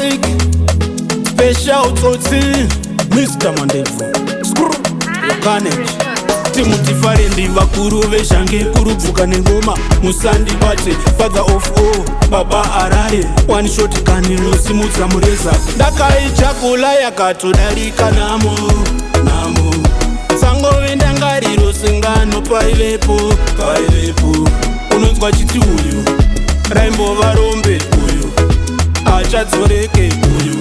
classic special tsotsi Mr. Mandebvu Carnage timutifare ndivakuru veshange kurubvuka nengoma musandibate father of all baba arare one shot kanilosimudza mureza ndakaichakula yakatodarika namo sangove ndangariro singano paivepo unonzwa chiti uyu raimbova rombe uyu achadzoreke uyu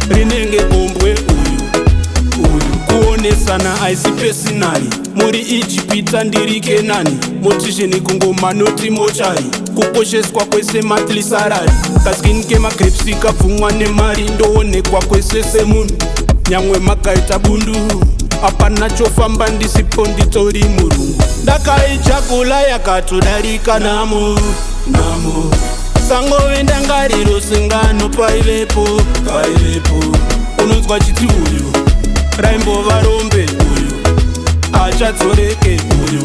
rinenge bombwe uyu kuonesana aisi pesinari muri Ijipita ndiri Kenani motisheni kungoma noti mochari kuposheswa kwese matli sarari kaskini kemakrepsi kabvumwa nemari ndoonekwa kwese semunhu nyamwe makaita bundu hapana chofamba ndisipo nditori murungu ndakaichakula yakatodarika namo sangove ndangariro singano paivepo unonzwa chiti uyu raimbova rombe uyu achadzoreke uyu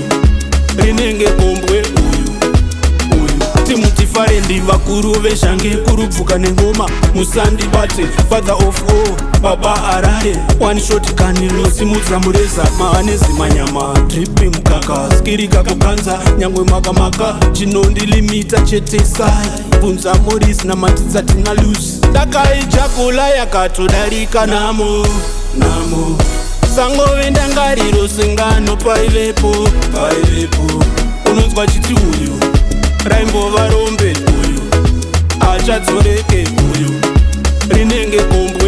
rinenge bombwe uyu timutifare ndivakuru veshange kurubvuka nengoma musandibate father of all baba arare one shot kanilosimudza mureza mahanezi manyama dripi mukaka skirika kukanza nyangwe makamaka chinondilimita chete sai bvunza moris namatidza tina lusi ndakaichakula yakatodarika namo sangove ndangariro singano paivepo unonzwa chiti uyu raimbova rombe uyu achadzoreke uyu rinenge bombwe